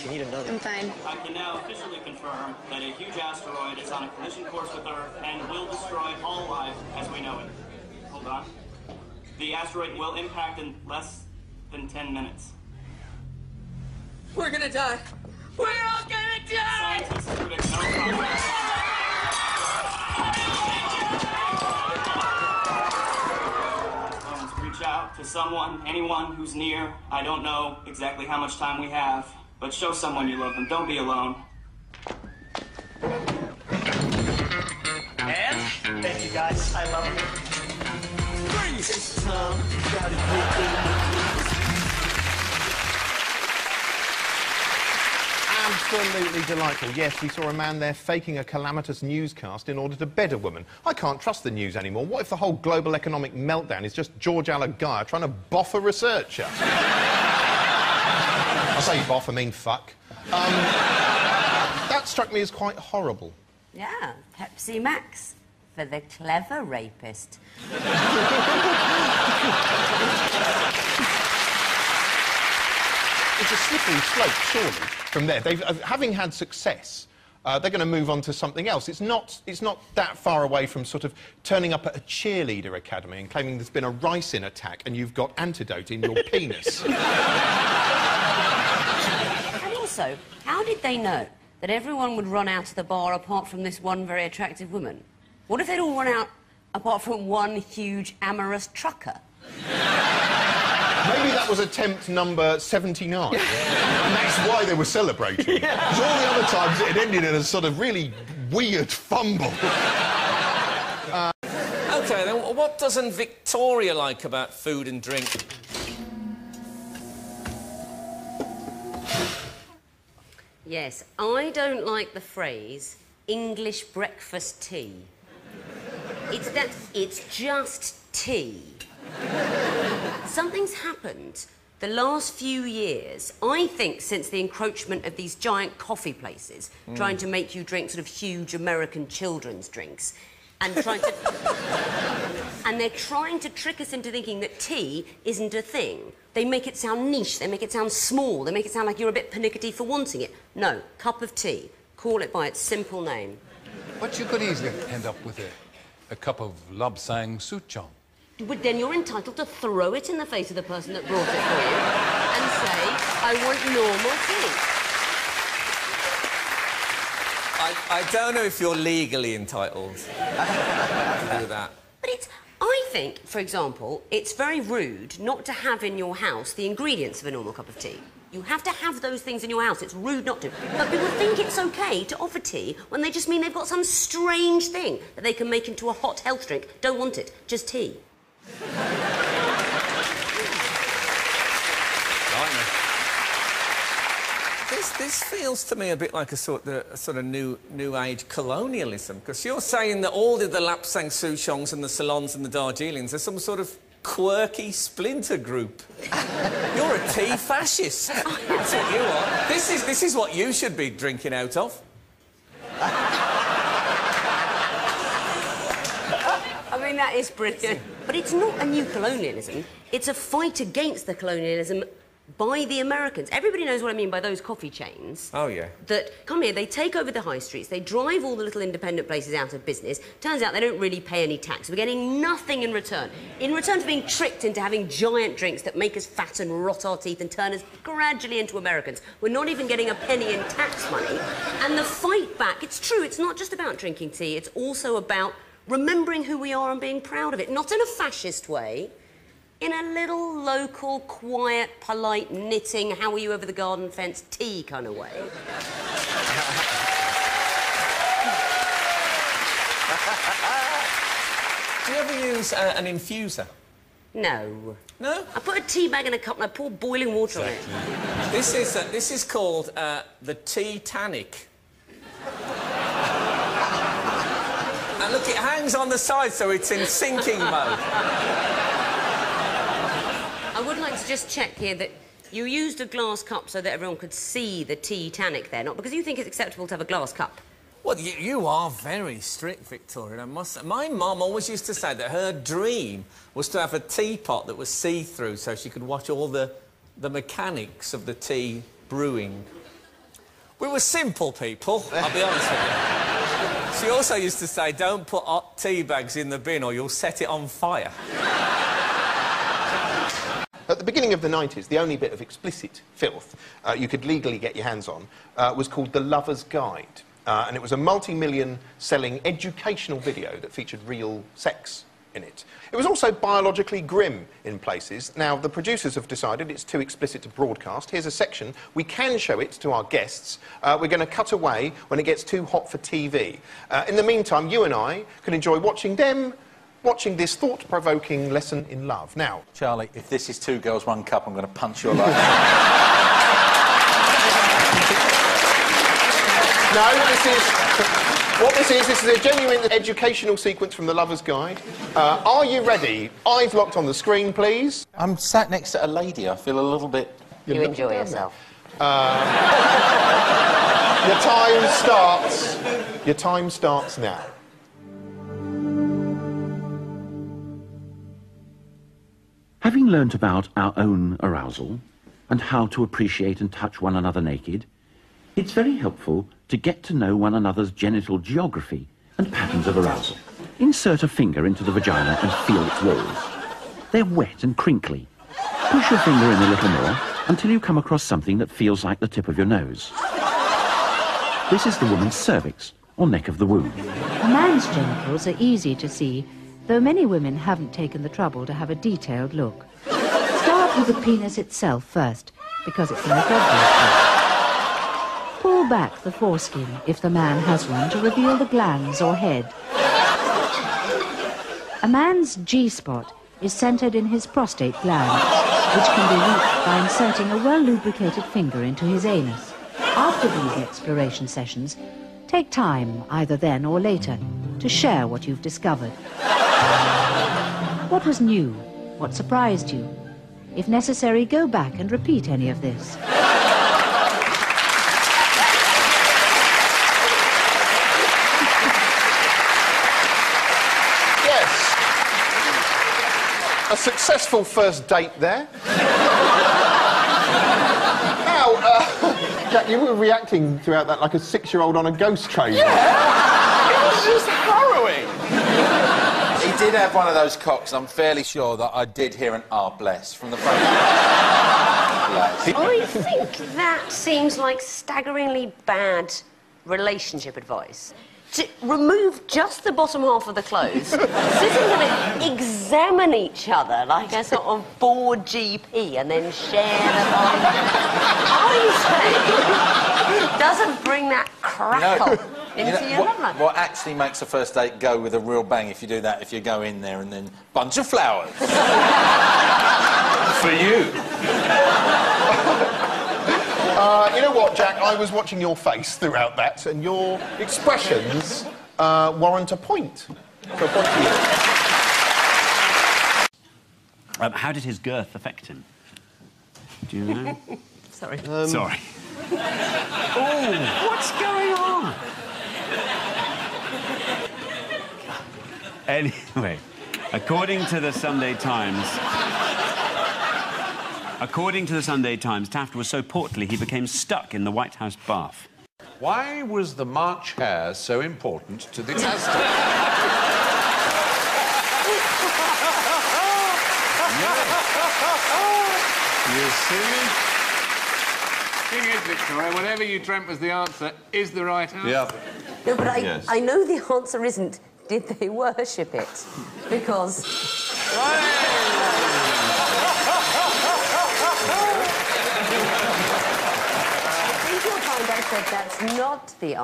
You need another. I'm fine. I can now officially confirm that a huge asteroid is on a collision course with Earth and will destroy all life as we know it. Hold on. The asteroid will impact in less than 10 minutes. We're gonna die. We're all gonna die! Scientists predict no progress. Reach out to someone, anyone who's near. I don't know exactly how much time we have, but show someone you love them. Don't be alone. And thank you guys. I love you. Bring it, Tom. Absolutely delightful. Yes, we saw a man there faking a calamitous newscast in order to bed a woman. I can't trust the news anymore. What if the whole global economic meltdown is just George Alagiah trying to boff a researcher? I say boff, I mean fuck. That struck me as quite horrible. Yeah, Pepsi Max for the clever rapist. It's a slippery slope, surely, from there. Having had success, they're going to move on to something else. It's not that far away from sort of turning up at a cheerleader academy and claiming there's been a ricin attack and you've got antidote in your penis. And also, how did they know that everyone would run out of the bar apart from this one very attractive woman? What if they'd all run out apart from one huge amorous trucker? Maybe that was attempt number 79. And that's why they were celebrating. Because all the other times it had ended in a sort of really weird fumble. OK, then what doesn't Victoria like about food and drink? Yes, I don't like the phrase English breakfast tea. It's just tea. Something's happened the last few years, I think, since the encroachment of these giant coffee places trying to make you drink sort of huge American children's drinks and trying to... and they're trying to trick us into thinking that tea isn't a thing. They make it sound niche, they make it sound small, they make it sound like you're a bit pernickety for wanting it. No, cup of tea. Call it by its simple name. But you could easily end up with a cup of Lobsang Souchong. But then you're entitled to throw it in the face of the person that brought it for you and say, I want normal tea. I don't know if you're legally entitled to do that. But I think, for example, it's very rude not to have in your house the ingredients of a normal cup of tea. You have to have those things in your house. It's rude not to. But people think it's OK to offer tea when they just mean they've got some strange thing that they can make into a hot health drink. Don't want it. Just tea. This feels to me a bit like a sort of new age colonialism, because you're saying that all of the Lapsang Souchongs and the Ceylons and the Darjeelings are some sort of quirky splinter group. You're a tea fascist. That's what you are. This is what you should be drinking out of. I mean, that is brilliant. But it's not a new colonialism. It's a fight against the colonialism by the Americans. Everybody knows what I mean by those coffee chains. Oh, yeah. That come here, they take over the high streets, they drive all the little independent places out of business. Turns out they don't really pay any tax. We're getting nothing in return. In return for being tricked into having giant drinks that make us fat and rot our teeth and turn us gradually into Americans. We're not even getting a penny in tax money. And the fight back, it's true, it's not just about drinking tea, it's also about remembering who we are and being proud of it. Not in a fascist way, in a little local, quiet, polite, knitting, how are you over the garden fence tea kind of way. Do you ever use an infuser? No. No? I put a tea bag in a cup and I pour boiling water on it. This is called the Tea-tanic. And look, it hangs on the side, so it's in sinking mode. I would like to just check here that you used a glass cup so that everyone could see the Tea-tanic there, not because you think it's acceptable to have a glass cup. Well, you are very strict, Victoria, I must say. My mum always used to say that her dream was to have a teapot that was see-through so she could watch all the mechanics of the tea brewing. We were simple people, I'll be honest with you. She also used to say, don't put hot tea bags in the bin or you'll set it on fire. At the beginning of the 90s, the only bit of explicit filth you could legally get your hands on was called The Lover's Guide. And it was a multi-million selling educational video that featured real sex in it. It was also biologically grim in places. Now, the producers have decided it's too explicit to broadcast. Here's a section. We can show it to our guests. We're going to cut away when it gets too hot for TV. In the meantime, you and I can enjoy watching this thought-provoking lesson in love. Now, Charlie, if this is Two Girls, One Cup, I'm going to punch your life. No, this is a genuine educational sequence from The Lover's Guide. Are you ready? Eyes locked on the screen, please. I'm sat next to a lady. I feel a little bit... You enjoy yourself. Your time starts now. Having learnt about our own arousal and how to appreciate and touch one another naked, it's very helpful to get to know one another's genital geography and patterns of arousal. Insert a finger into the vagina and feel its walls. They're wet and crinkly. Push your finger in a little more until you come across something that feels like the tip of your nose. This is the woman's cervix, or neck of the womb. A man's genitals are easy to see, though many women haven't taken the trouble to have a detailed look. Start with the penis itself first, because it's the most obvious. Pull back the foreskin, if the man has one, to reveal the glands or head. A man's G-spot is centred in his prostate gland, which can be reached by inserting a well-lubricated finger into his anus. After these exploration sessions, take time, either then or later, to share what you've discovered. What was new? What surprised you? If necessary, go back and repeat any of this. A successful first date there. Now, Jack, you were reacting throughout that like a 6-year-old on a ghost train. Yeah! It was just harrowing! He did have one of those cocks. I'm fairly sure that I did hear an "ah, bless" from the front. Bless. I think that seems like staggeringly bad relationship advice. To remove just the bottom half of the clothes, sit and examine each other like a sort of bored GP and then share the bond. I say, doesn't bring that crackle into your love life. What actually makes a first date go with a real bang if you do that, if you go in there and then bunch of flowers. For you. You know what, Jack? I was watching your face throughout that, and your expressions warrant a point. So a point to you. How did his girth affect him? Do you know? Sorry. Sorry. Oh, what's going on? Anyway, according to the Sunday Times, Taft was so portly he became stuck in the White House bath. Why was the March hare so important to the Aztecs? You see? Thing is, Victoria, whatever you dreamt was the answer is the right answer. Yeah. No, but I know the answer isn't, did they worship it? Because... I think you'll find I said that's not the